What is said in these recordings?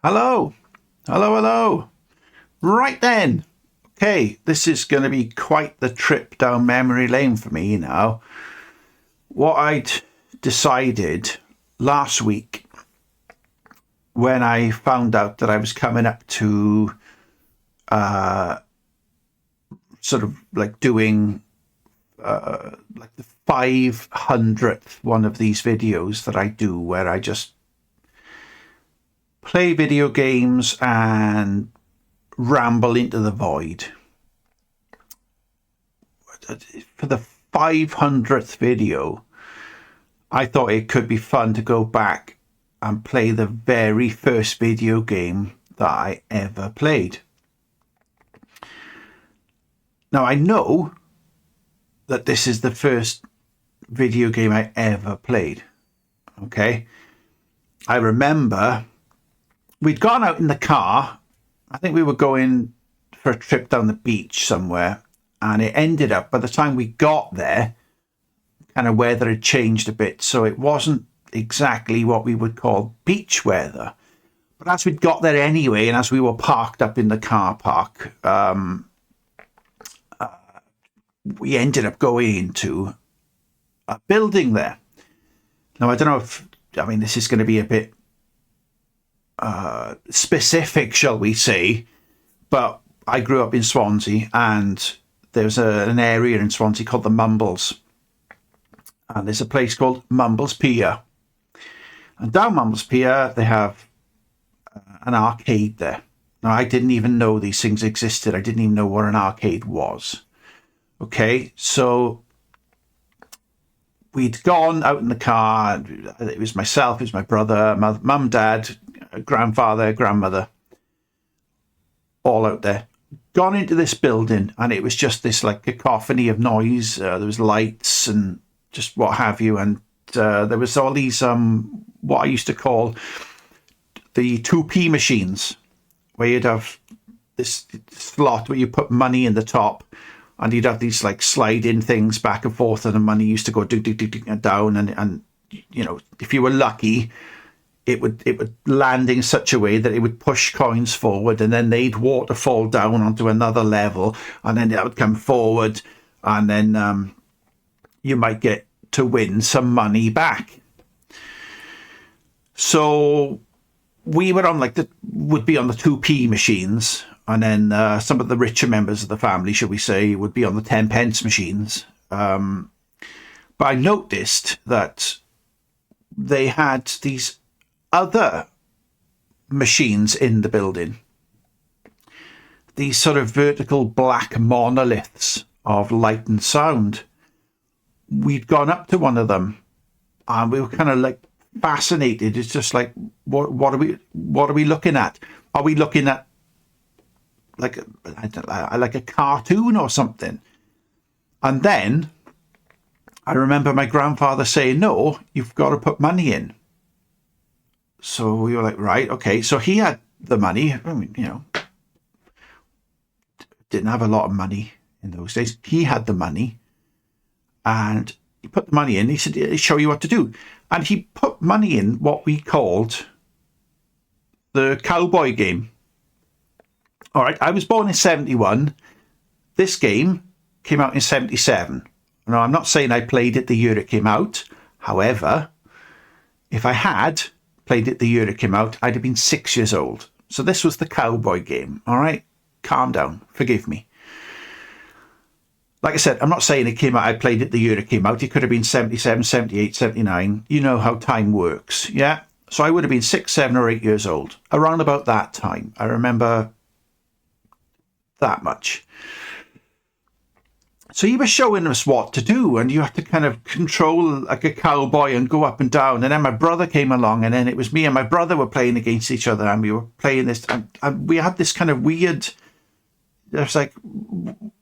Hello, hello. Right then. Okay, this is going to be quite the trip down memory lane for me now. What I'd decided last week when I found out that I was coming up to sort of like doing like the 500th one of these videos that I do where I just play video games and ramble into the void. For the 500th video, I thought it could be fun to go back and play the very first video game that I ever played. Now, I know that this is the first video game I ever played. Okay. I remember we'd gone out in the car. I think we were going for a trip down the beach somewhere. And it ended up, by the time we got there, kind of weather had changed a bit. So it wasn't exactly what we would call beach weather. But as we'd got there anyway, and as we were parked up in the car park, we ended up going into a building there. Now, I don't know if, this is going to be a bit specific, shall we say, but I grew up in Swansea, and there's an area in Swansea called the Mumbles. And there's a place called Mumbles Pier. And down Mumbles Pier, they have an arcade there. Now, I didn't even know these things existed. I didn't even know what an arcade was. Okay, so we'd gone out in the car. It was myself, it was my brother, mum, dad, grandfather, grandmother, all out there. Gone into this building, and it was just this like cacophony of noise. There was lights and just what have you, and there was all these what I used to call the 2p machines, where you'd have this slot where you put money in the top, and you'd have these like slide-in things back and forth, and the money used to go down, and you know, if you were lucky, it would land in such a way that it would push coins forward, and then they'd waterfall down onto another level, and then that would come forward, and then you might get to win some money back. So we were on would be on the 2p machines, and then some of the richer members of the family, shall we say, would be on the 10 pence machines. But I noticed that they had these other machines in the building, these sort of vertical black monoliths of light and sound. We'd gone up to one of them, and we were kind of like fascinated. It's just like, what are we looking at? Are we looking at like a cartoon or something? And then I remember my grandfather saying, "No, you've got to put money in." So we were like, right, okay. So he had the money. Didn't have a lot of money in those days. He had the money, and he put the money in. He said, "I'll show you what to do." And he put money in what we called the cowboy game. All right, I was born in 71. This game came out in 77. Now, I'm not saying I played it the year it came out. However, if I had played it the year it came out, I'd have been 6 years old. So this was the cowboy game. All right, calm down. Forgive me. Like I said, I'm not saying it came out, I played it the year it came out. It could have been 77, 78, 79. You know how time works, yeah? So I would have been 6, 7 or 8 years old. Around about that time. I remember that much. So he was showing us what to do, and you have to kind of control like a cowboy and go up and down. And then my brother came along, and then it was me and my brother were playing against each other, and we were playing this, and we had this kind of weird, it's like,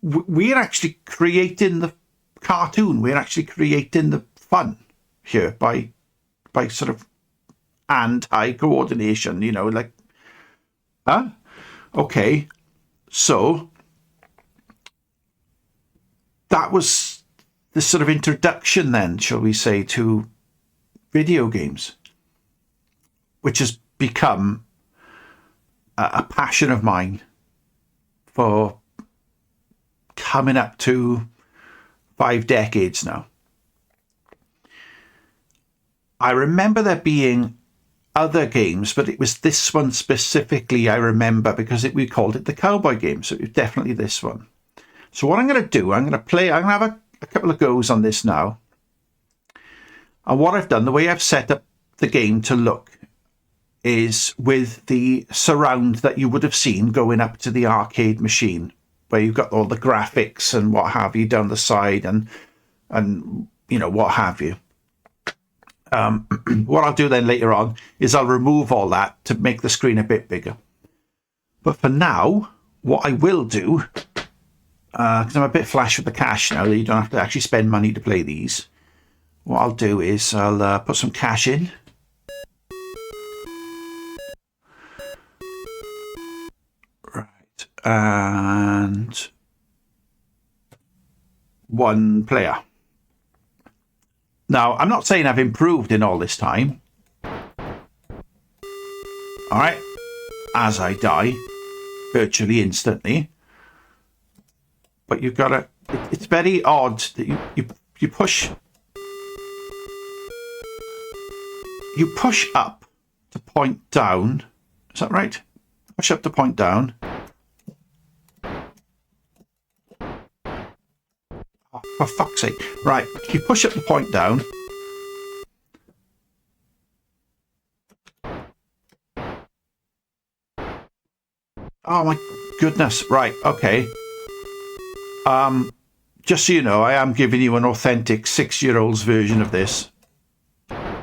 we're actually creating the cartoon. We're actually creating the fun here by sort of hand-eye coordination, like, huh? Okay. So that was the sort of introduction then, shall we say, to video games, which has become a passion of mine for coming up to 5 decades now. I remember there being other games, but it was this one specifically I remember because we called it the cowboy game. So it was definitely this one. So what I'm going to do, I'm going to have a couple of goes on this now. And what I've done, the way I've set up the game to look is with the surround that you would have seen going up to the arcade machine, where you've got all the graphics and what have you down the side and you know, what have you. What I'll do then later on is I'll remove all that to make the screen a bit bigger. But for now, what I will do, because I'm a bit flash with the cash now, that you don't have to actually spend money to play these. What I'll do is I'll put some cash in. Right. And 1 player. Now, I'm not saying I've improved in all this time. All right. As I die, virtually instantly. But you've got to... It's very odd that you push... You push up to point down. Is that right? Push up to point down. Oh, for fuck's sake. Right. You push up to point down. Oh my goodness. Right. Okay. Just so you know, I am giving you an authentic 6-year-old's version of this. Fuck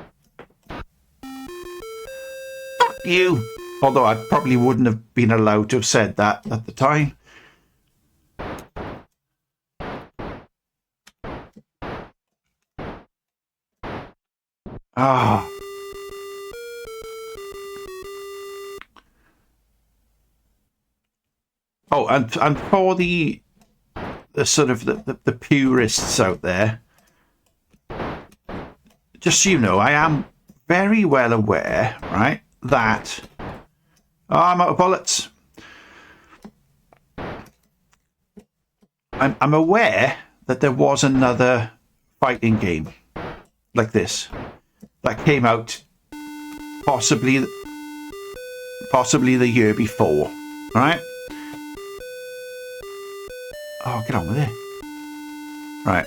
you. Although I probably wouldn't have been allowed to have said that at the time. Ah. Oh, and for the sort of the purists out there, just so you know, I am very well aware, right, that I'm out of bullets. I'm aware that there was another fighting game like this that came out possibly the year before, right? Oh, get on with it. Right.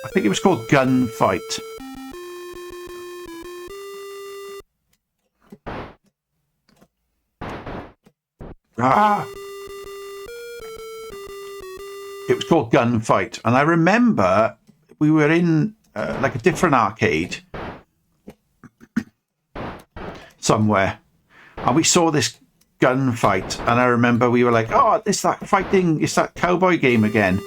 I think it was called Gunfight. Ah! It was called Gunfight. And I remember we were in like a different arcade somewhere. And we saw this gunfight, and I remember we were like, oh, it's that cowboy game again.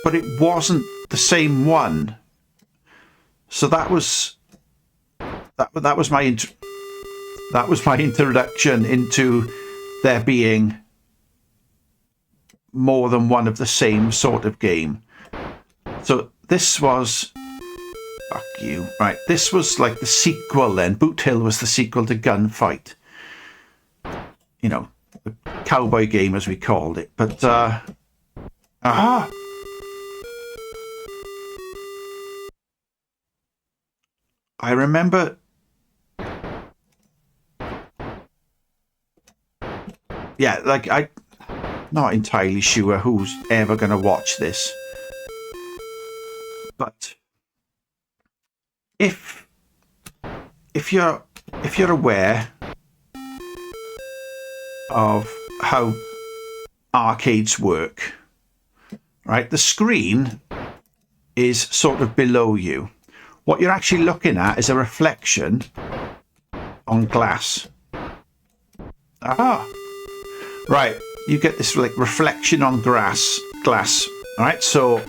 But it wasn't the same one. So that was my introduction into there being more than one of the same sort of game. So this was... Fuck you. Right, this was like the sequel then. Boot Hill was the sequel to Gunfight. You know, the cowboy game as we called it. But, I remember... Yeah, like, I'm not entirely sure who's ever going to watch this. But if you're aware of how arcades work, right? The screen is sort of below you. What you're actually looking at is a reflection on glass. Ah, right. You get this like reflection on glass. All right. So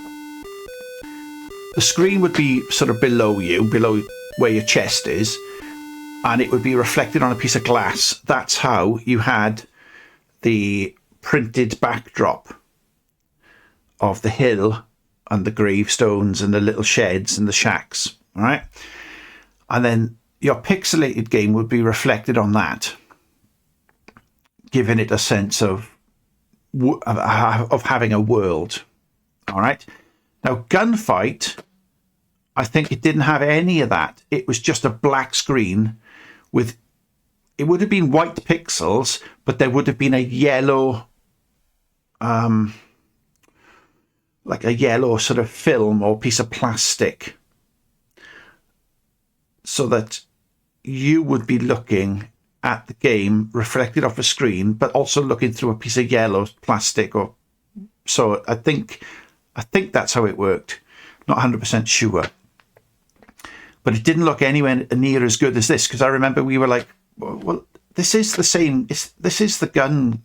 the screen would be sort of below you, below where your chest is, and it would be reflected on a piece of glass. That's how you had the printed backdrop of the hill and the gravestones and the little sheds and the shacks, all right? And then your pixelated game would be reflected on that. giving it a sense of having a world. All right. Now, Gunfight, I think it didn't have any of that. It was just a black screen with, it would have been white pixels, but there would have been a yellow, like a yellow sort of film or piece of plastic, so that you would be looking at the game reflected off a screen, but also looking through a piece of yellow plastic. Or so I think that's how it worked. Not 100% sure, but it didn't look anywhere near as good as this, because I remember we were like, well, this is the same. This is the gun.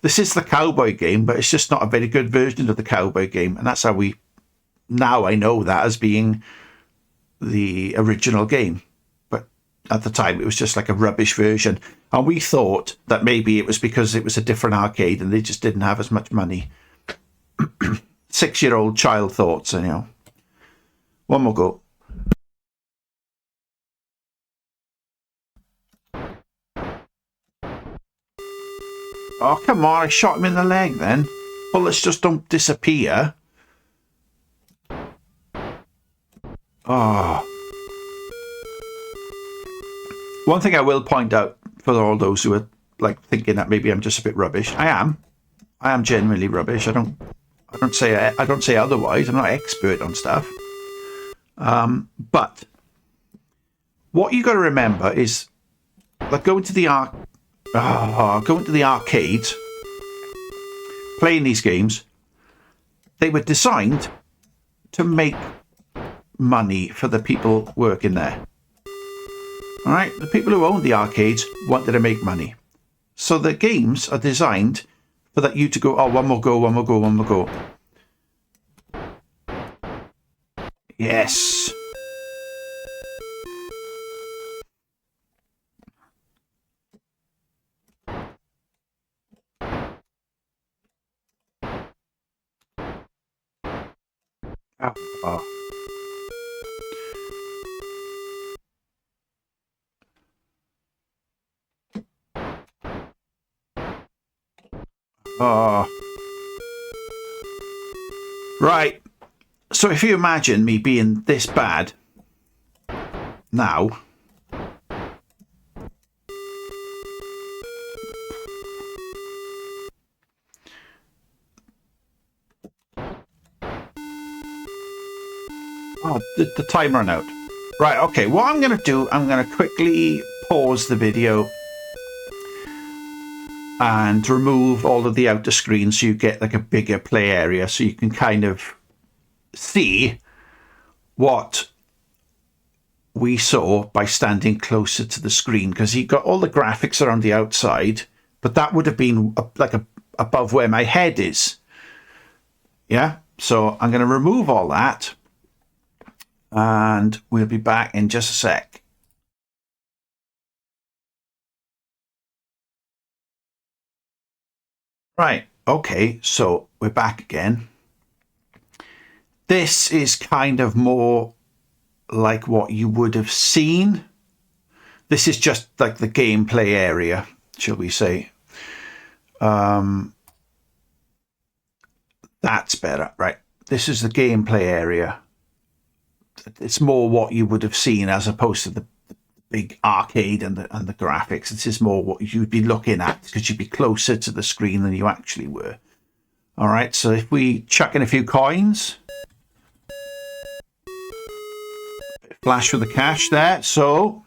This is the cowboy game, but it's just not a very good version of the cowboy game. And that's how now I know that as being the original game. But at the time, it was just like a rubbish version. And we thought that maybe it was because it was a different arcade and they just didn't have as much money. 6-year-old child thoughts, anyhow. One more go. Oh, come on, I shot him in the leg then. Bullets just don't disappear. Oh. One thing I will point out for all those who are like thinking that maybe I'm just a bit rubbish. I am genuinely rubbish. I don't say otherwise. I'm not an expert on stuff. But what you got to remember is, like, going to the arcades, playing these games, they were designed to make money for the people working there. All right, the people who owned the arcades wanted to make money, so the games are designed for that you to go, oh, one more go, one more go, one more go. Yes. Oh. Oh. Right. So if you imagine me being this bad now, oh, the timer ran out. Right, okay, what I'm going to do, I'm going to quickly pause the video and remove all of the outer screen so you get like a bigger play area, so you can kind of see what we saw by standing closer to the screen, because you got all the graphics around the outside, but that would have been above where my head is. Yeah, so I'm going to remove all that and we'll be back in just a sec. Right, okay, so we're back again. This is kind of more like what you would have seen. This is just like the gameplay area, shall we say. That's better, right? This is the gameplay area. It's more what you would have seen as opposed to the big arcade and the graphics. This is more what you'd be looking at, because you'd be closer to the screen than you actually were. All right, so if we chuck in a few coins, flash for the cash there. So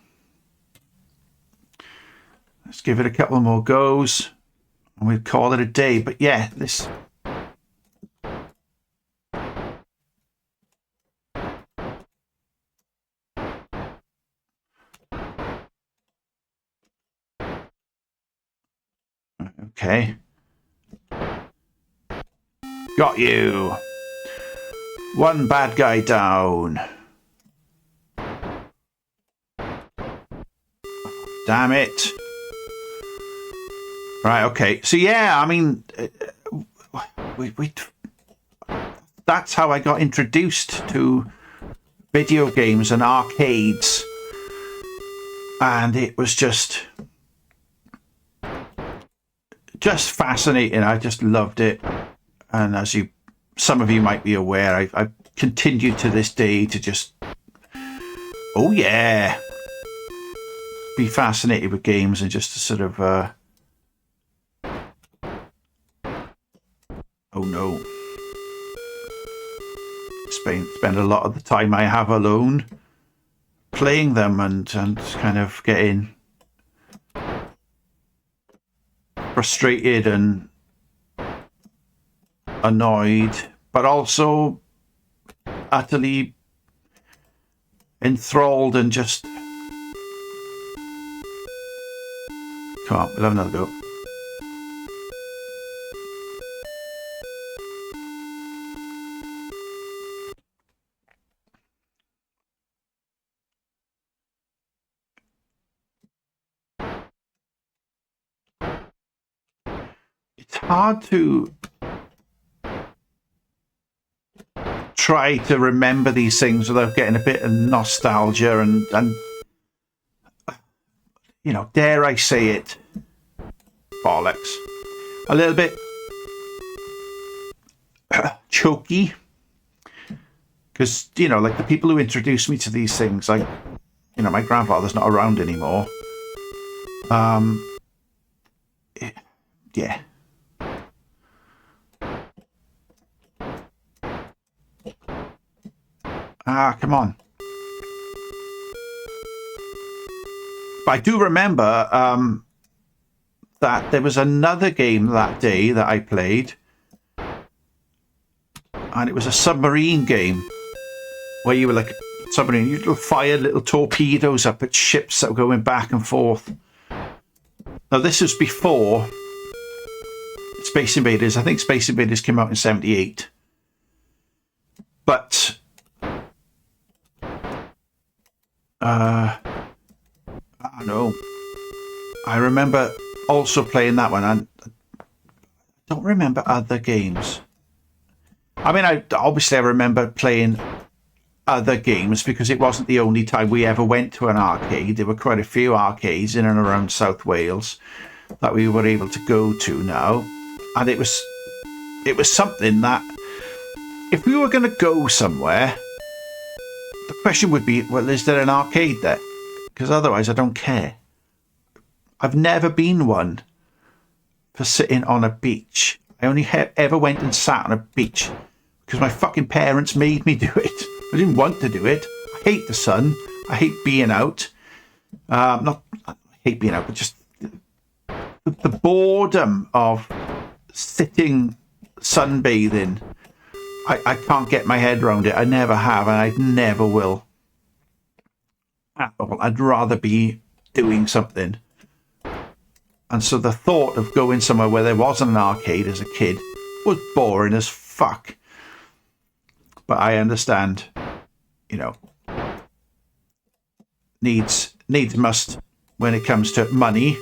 let's give it a couple more goes and we'll call it a day. But yeah, this. Okay. Got you. One bad guy down. Damn it. Right, okay. So yeah, I mean, that's how I got introduced to video games and arcades. And it was just just fascinating. I just loved it. And as some of you might be aware, I've continued to this day to just, oh yeah, be fascinated with games and just to sort of, oh no, spend a lot of the time I have alone playing them and kind of getting frustrated and annoyed, but also utterly enthralled and just, come on, we'll have another go. It's hard to try to remember these things without getting a bit of nostalgia and you know, dare I say it, bollocks, a little bit choky, because, you know, like the people who introduced me to these things, like, you know, my grandfather's not around anymore. Yeah. Come on. But I do remember that there was another game that day that I played, and it was a submarine game where you were like submarine, you'd fire little torpedoes up at ships that were going back and forth. Now this was before Space Invaders. I think Space Invaders came out in '78, but I don't know. I remember also playing that one, and I don't remember other games. I mean, I remember playing other games because it wasn't the only time we ever went to an arcade. There were quite a few arcades in and around South Wales that we were able to go to now, and it was something that if we were going to go somewhere, the question would be, well, is there an arcade there? Because otherwise I don't care. I've never been one for sitting on a beach. I only ever went and sat on a beach because my fucking parents made me do it. I didn't want to do it. I hate the sun. I hate being out. I hate being out, but just the boredom of sitting sunbathing. I can't get my head around it. I never have, and I never will. At all. I'd rather be doing something. And so the thought of going somewhere where there wasn't an arcade as a kid was boring as fuck. But I understand, you know, needs must when it comes to money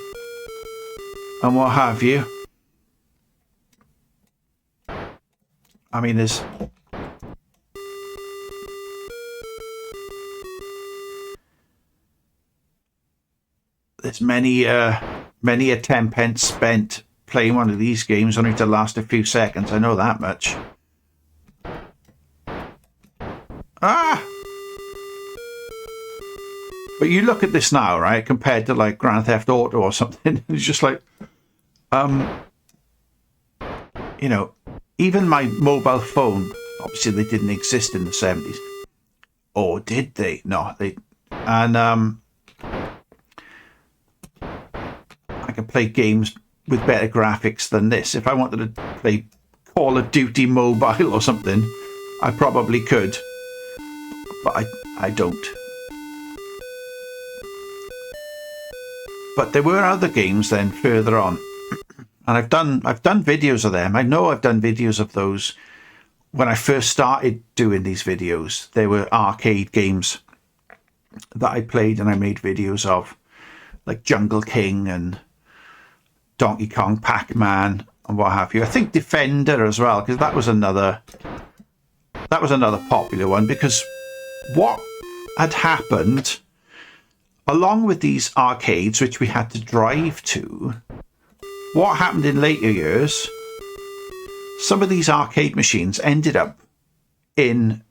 and what have you. I mean, there's many a 10 pence spent playing one of these games only to last a few seconds. I know that much. But you look at this now, right, compared to like Grand Theft Auto or something, it's just like, you know, even my mobile phone, obviously they didn't exist in the 70s. Or did they? No, they... And I can play games with better graphics than this. If I wanted to play Call of Duty Mobile or something, I probably could. But I don't. But there were other games then further on. And I've done videos of them. I know I've done videos of those. When I first started doing these videos, they were arcade games that I played and I made videos of, like Jungle King and Donkey Kong, Pac-Man and what have you. I think Defender as well, because that was another popular one, because what had happened along with these arcades, which we had to drive to, what happened in later years, some of these arcade machines ended up in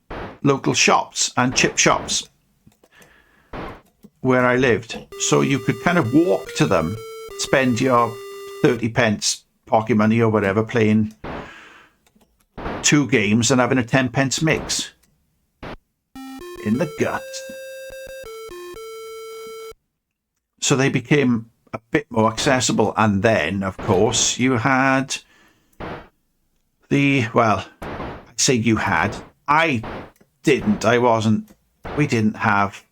local shops and chip shops where I lived. So you could kind of walk to them, spend your 30 pence pocket money or whatever playing 2 games and having a 10 pence mix. In the guts. So they became a bit more accessible. And then, of course, you had the, well, I'd say you had. I didn't. I wasn't. We didn't have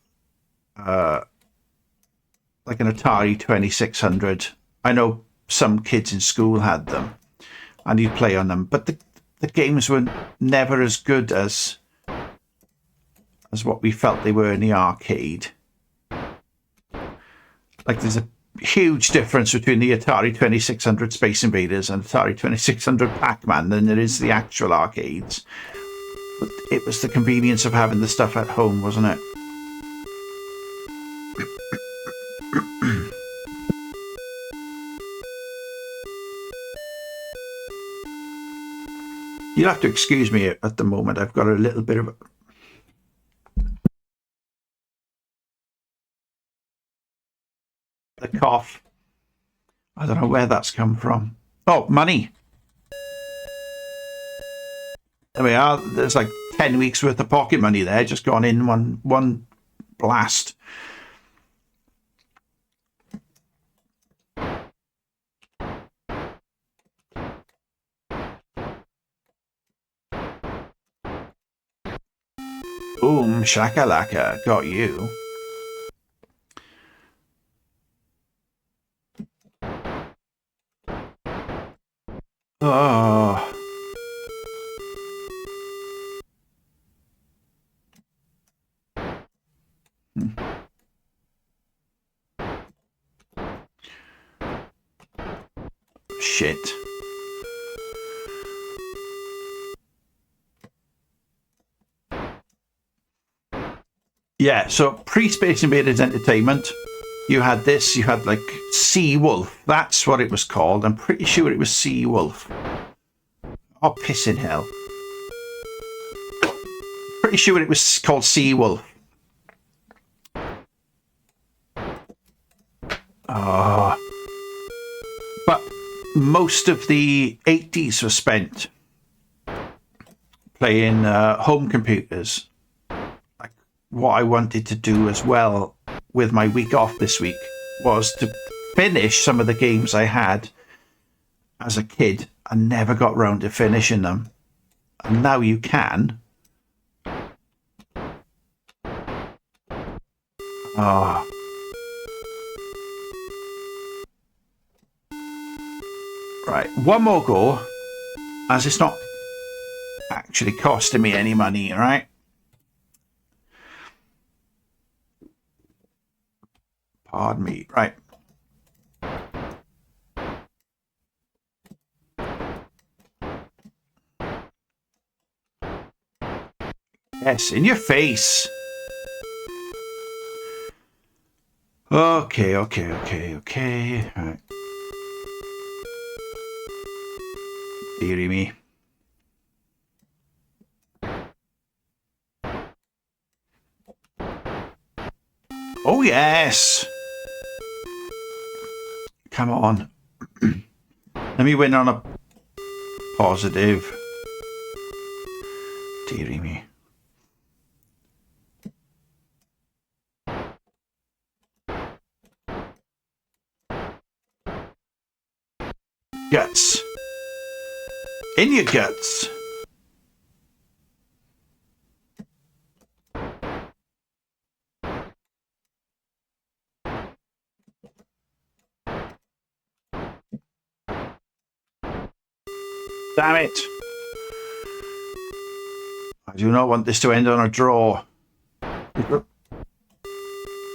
like an Atari 2600. I know some kids in school had them and you'd play on them, but the games were never as good as what we felt they were in the arcade. Like there's a huge difference between the Atari 2600 Space Invaders and Atari 2600 Pac-Man than there is the actual arcades. But it was the convenience of having the stuff at home, wasn't it? You'll have to excuse me at the moment. I've got a little bit of a cough. I don't know where that's come from. Oh, money. There we are. There's like 10 weeks worth of pocket money there, just gone in one blast. Boom, shakalaka, got you. Oh. Shit. Yeah, so pre-Space Invaders Entertainment, you had this, you had like Sea Wolf. That's what it was called. I'm pretty sure it was Sea Wolf. Oh, piss in hell. Pretty sure it was called Sea Wolf. Oh. But most of the 80s was spent playing home computers. Like what I wanted to do as well with my week off this week was to finish some of the games I had as a kid and never got round to finishing them. And now you can. Oh. Right, one more go, as it's not actually costing me any money, right? Pardon me, right. Yes, in your face. Okay. All right. Dearie me. Oh, yes. Come on. Let me win on a positive. Dearie me. Guts. In your guts. Damn it. I do not want this to end on a draw.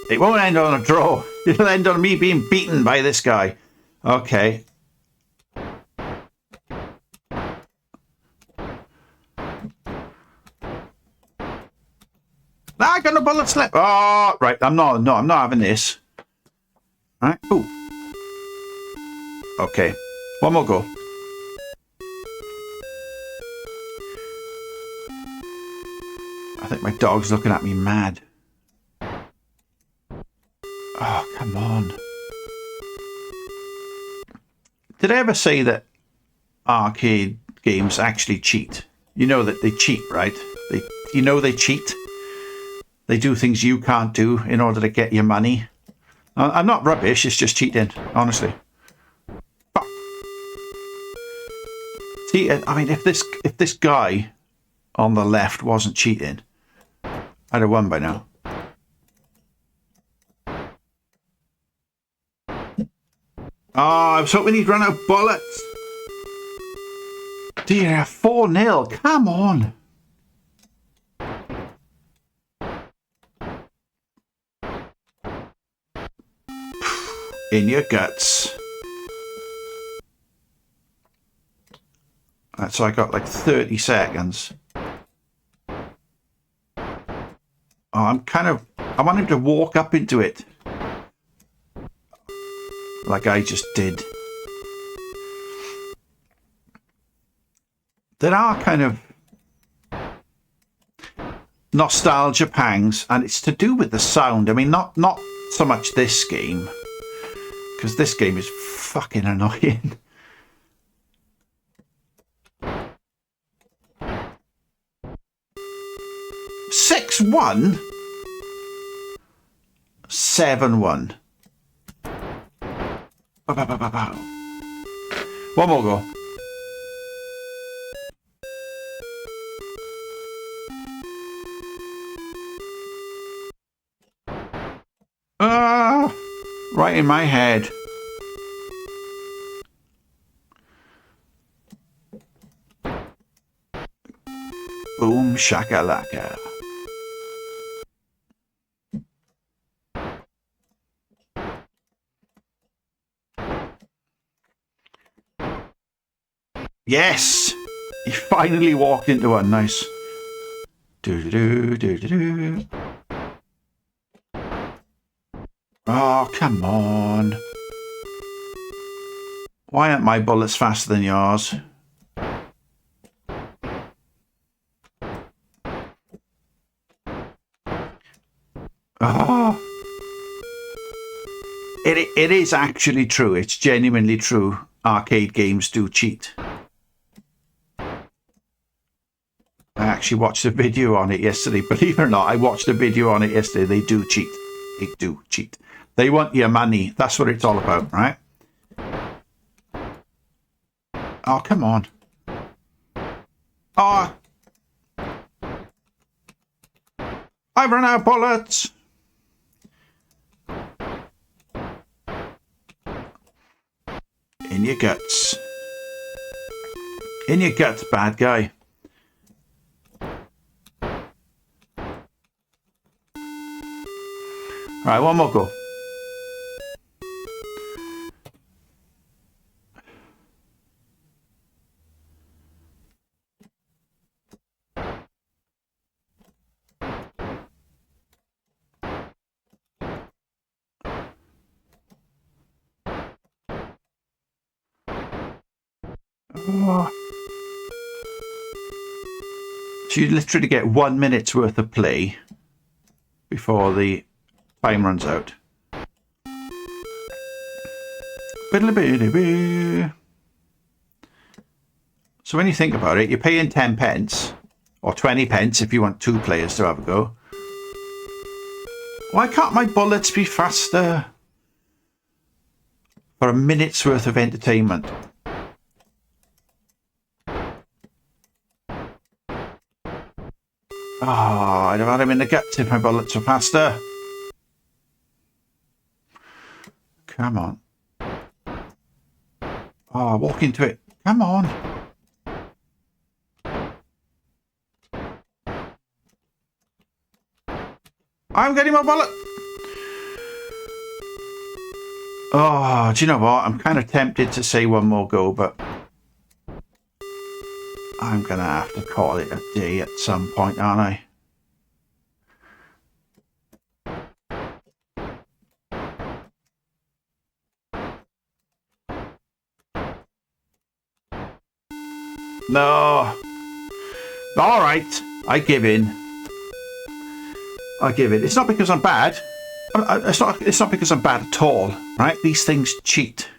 It won't end on a draw. It'll end on me being beaten by this guy. Okay. I got a bullet slip. Oh, right. I'm not having this. All right. Ooh. Okay, one more go. I think my dog's looking at me mad. Oh, come on. Did I ever say that arcade games actually cheat? You know that they cheat, right? They cheat. They do things you can't do in order to get your money. I'm not rubbish, it's just cheating, honestly. But, see, I mean, if this guy on the left wasn't cheating, I'd have won by now. Oh, I was hoping he'd run out of bullets. Dear, 4-0, come on. In your guts. So I got like 30 seconds. Oh, I want him to walk up into it. Like I just did. There are kind of nostalgia pangs, and it's to do with the sound. I mean, not so much this game, because this game is fucking annoying. Six-1? 7-1. One more go. Right in my head. Boom shakalaka. Yes! He finally walked into one. Nice. Do-do-do, do-do-do. Oh, come on. Why aren't my bullets faster than yours? Oh. It is actually true. It's genuinely true. Arcade games do cheat. I actually watched a video on it yesterday. Believe it or not, I watched a video on it yesterday. They do cheat. They do cheat. They want your money. That's what it's all about, right? Oh, come on. Oh. I've run out of bullets. In your guts. In your guts, bad guy. All right, one more go. Oh. So you literally get 1 minute's worth of play before the time runs out. So when you think about it, you're paying 10 pence or 20 pence if you want 2 players to have a go. Why can't my bullets be faster? For a minute's worth of entertainment. Oh, I'd have had him in the guts if my bullets were faster. Come on. Oh, walk into it. Come on. I'm getting my bullet. Oh, do you know what? I'm kind of tempted to say one more go, but I'm going to have to call it a day at some point, aren't I? No. All right. I give in. I give in. It's not because I'm bad. It's not because I'm bad at all, right? These things cheat.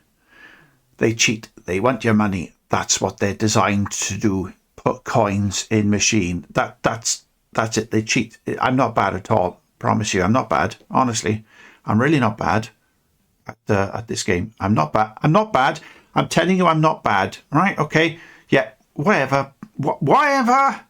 They cheat. They want your money. That's what they're designed to do. Put coins in machine. That's it. They cheat. I'm not bad at all. Promise you, I'm not bad. Honestly, I'm really not bad at this game. I'm not bad. I'm not bad. I'm telling you, I'm not bad. Right? Okay. Yeah. Whatever. Whatever.